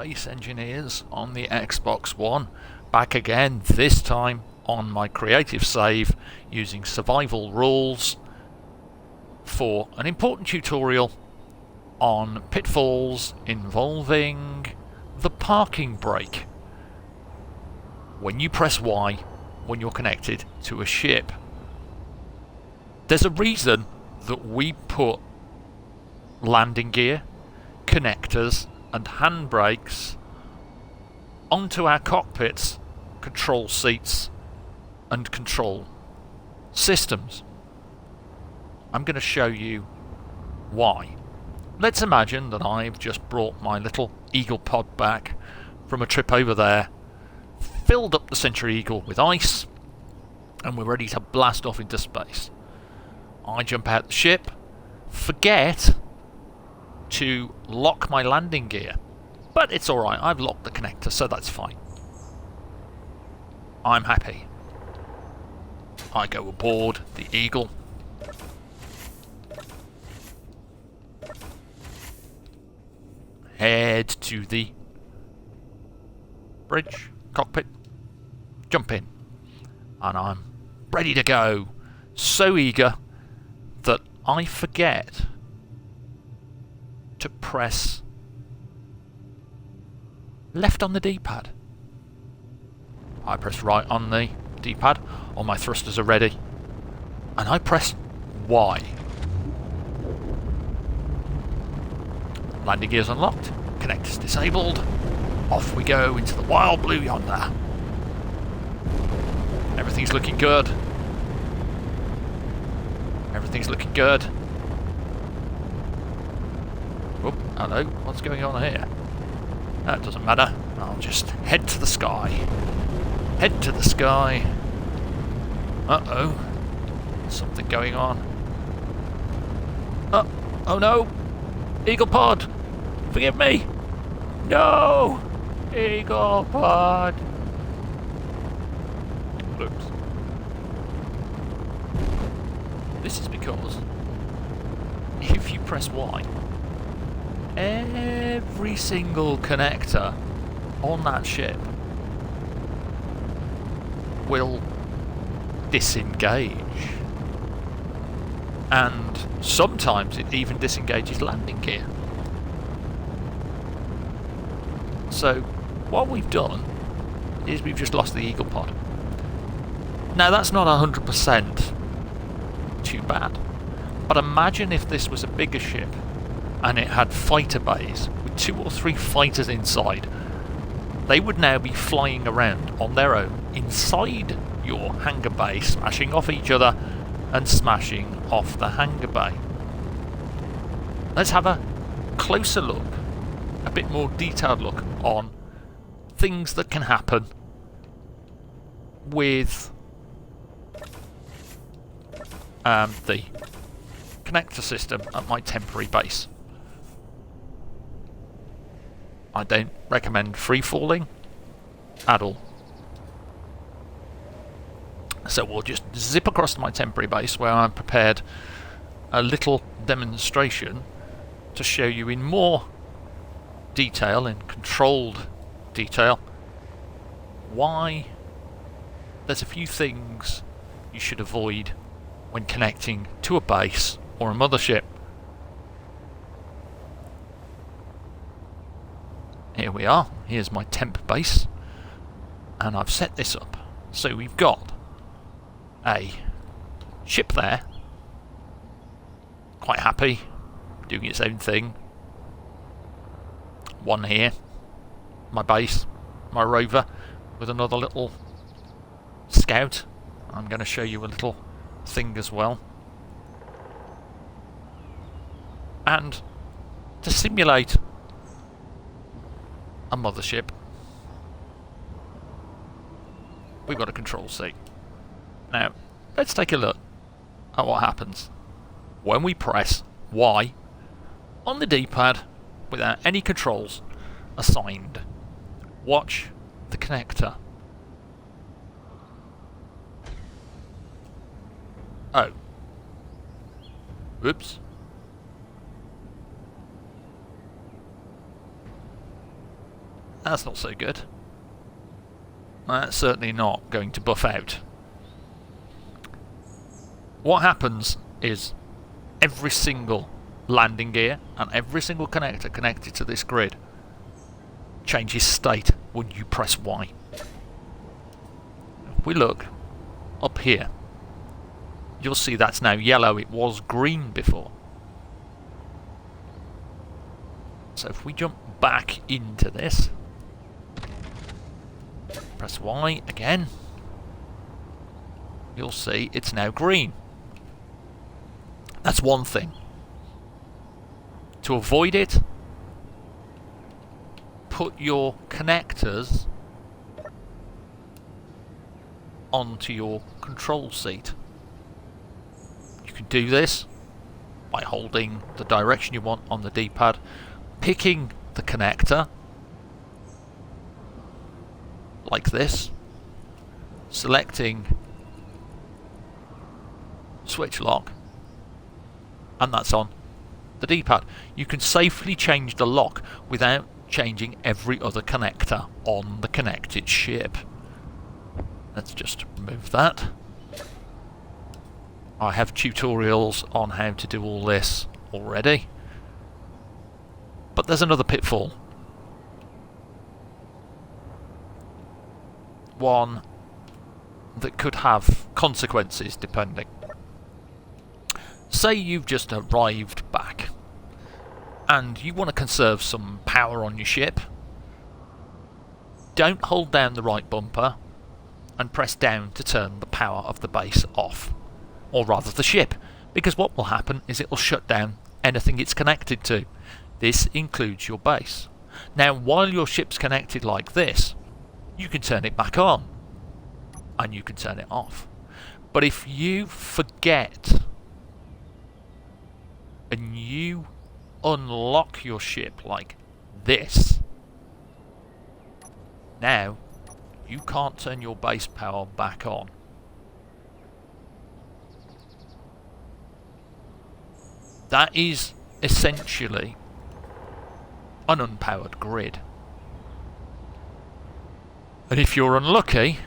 Space Engineers on the Xbox One, back again, this time on my creative save using survival rules for an important tutorial on pitfalls involving the parking brake when you press Y when you're connected to a ship. There's a reason that we put landing gear, connectors and handbrakes onto our cockpits, control seats and control systems. I'm going to show you why. Let's imagine that I've just brought my little Eagle pod back from a trip over there, filled up the Century Eagle with ice, and we're ready to blast off into space. I jump out the ship, forget to lock my landing gear, but it's alright, I've locked the connector, so that's fine. I'm happy. I go aboard the Eagle. Head to the bridge, cockpit, jump in, and I'm ready to go. So eager that I forget to press left on the D-pad. I press right on the D-pad, all my thrusters are ready, and I press Y. Landing gear's unlocked, connectors disabled, off we go into the wild blue yonder. Everything's looking good. Everything's looking good. Oh, hello, what's going on here? That doesn't matter, I'll just head to the sky. Head to the sky. Uh-oh, something going on. Oh no! Eagle pod! Forgive me! No! Eagle pod! Oops. This is because if you press Y, every single connector on that ship will disengage, and sometimes it even disengages landing gear. So what we've done is we've just lost the Eagle pod. Now that's not 100% too bad, but imagine if this was a bigger ship and it had fighter bays with 2 or 3 fighters inside. They would now be flying around on their own inside your hangar bay, smashing off each other and smashing off the hangar bay. Let's have a closer look, a bit more detailed look on things that can happen with the connector system at my temporary base. I don't recommend free falling at all. So we'll just zip across to my temporary base where I've prepared a little demonstration to show you in more detail, in controlled detail, why there's a few things you should avoid when connecting to a base or a mothership. Here we are, here's my temp base, and I've set this up. So we've got a ship there, quite happy, doing its own thing. One here, my base, my rover, with another little scout. I'm going to show you a little thing as well. And to simulate a mothership, we've got a control seat. Now, let's take a look at what happens when we press Y on the D-pad without any controls assigned. Watch the connector. Oh. Oops. That's not so good. That's certainly not going to buff out. What happens is every single landing gear and every single connector connected to this grid changes state when you press Y. If we look up here, you'll see that's now yellow. It was green before. So if we jump back into this, press Y again, you'll see it's now green. That's one thing. To avoid it, put your connectors onto your control seat. You can do this by holding the direction you want on the D-pad, picking the connector like this, selecting switch lock, and that's on the D-pad. You can safely change the lock without changing every other connector on the connected ship. Let's just remove that. I have tutorials on how to do all this already. But there's another pitfall. One that could have consequences depending. Say you've just arrived back and you want to conserve some power on your ship. Don't hold down the right bumper and press down to turn the power of the base off, or rather the ship, because what will happen is it will shut down anything it's connected to. This includes your base. Now, while your ship's connected like this, you can turn it back on and you can turn it off. But if you forget and you unlock your ship like this, now you can't turn your base power back on. That is essentially an unpowered grid. And if you're unlucky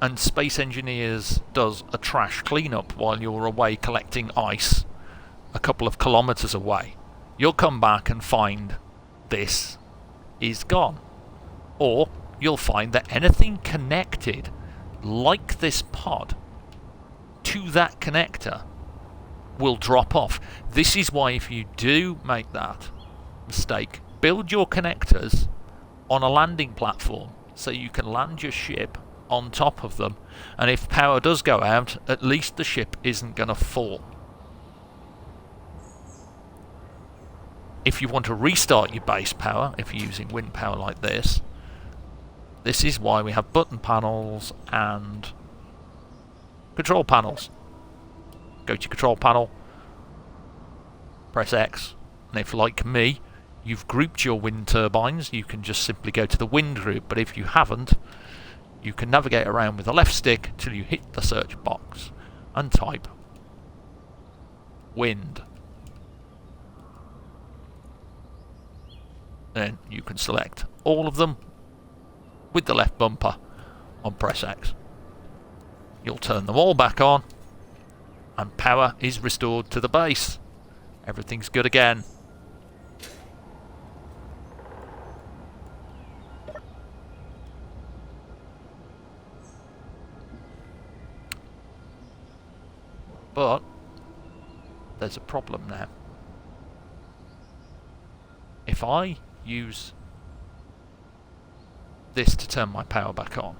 and Space Engineers does a trash cleanup while you're away collecting ice a couple of kilometers away, you'll come back and find this is gone. Or you'll find that anything connected like this pod to that connector will drop off. This is why if you do make that mistake, build your connectors on a landing platform so you can land your ship on top of them, and if power does go out, at least the ship isn't going to fall. If you want to restart your base power, if you're using wind power like this, this is why we have button panels and control panels. Go to your control panel, press X, and if, like me, you've grouped your wind turbines, you can just simply go to the wind group, but if you haven't, you can navigate around with the left stick till you hit the search box and type wind. Then you can select all of them with the left bumper on press X. You'll turn them all back on and power is restored to the base. Everything's good again. But there's a problem now. If I use this to turn my power back on,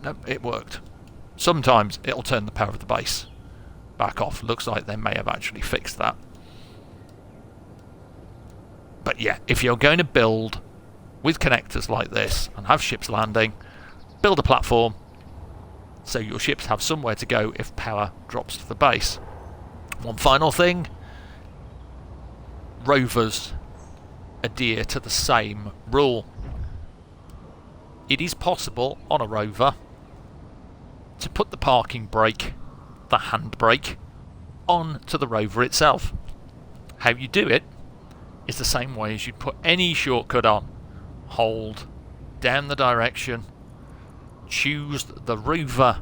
no, it worked. Sometimes it'll turn the power of the base back off. Looks like they may have actually fixed that. But yeah, if you're going to build with connectors like this and have ships landing, build a platform so your ships have somewhere to go if power drops to the base. One final thing, rovers adhere to the same rule. It is possible on a rover to put the parking brake, the handbrake, onto the rover itself. How you do it is the same way as you'd put any shortcut on. Hold down the direction, choose the rover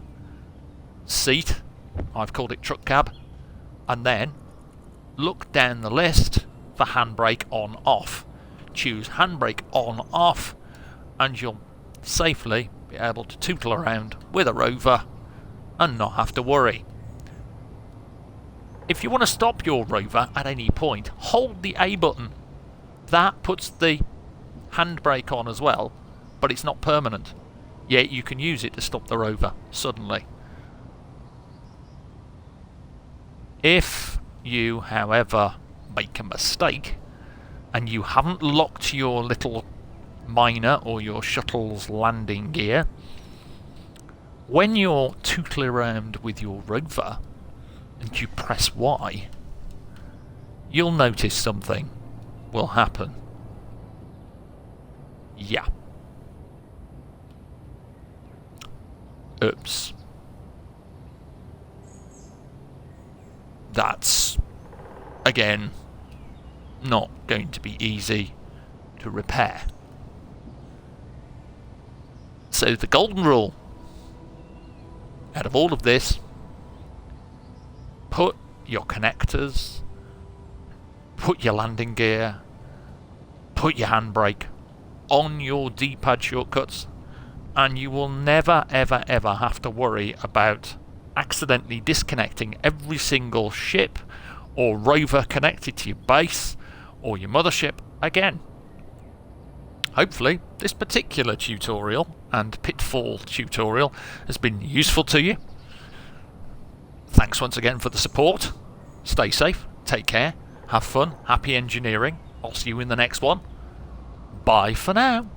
seat, I've called it truck cab, and then look down the list for handbrake on off. Choose handbrake on off and you'll safely be able to tootle around with a rover and not have to worry. If you want to stop your rover at any point, hold the A button. That puts the handbrake on as well, but it's not permanent. Yet you can use it to stop the rover suddenly. If you, however, make a mistake and you haven't locked your little miner or your shuttle's landing gear, when you're tootling around with your rover and you press Y, you'll notice something will happen. Yeah. Oops. That's, again, not going to be easy to repair. So the golden rule out of all of this: put your connectors, put your landing gear, put your handbrake on your D-pad shortcuts, and you will never ever ever have to worry about accidentally disconnecting every single ship or rover connected to your base or your mothership again. Hopefully this particular tutorial and pitfall tutorial has been useful to you. Thanks once again for the support. Stay safe, take care, have fun, happy engineering. I'll see you in the next one. Bye for now.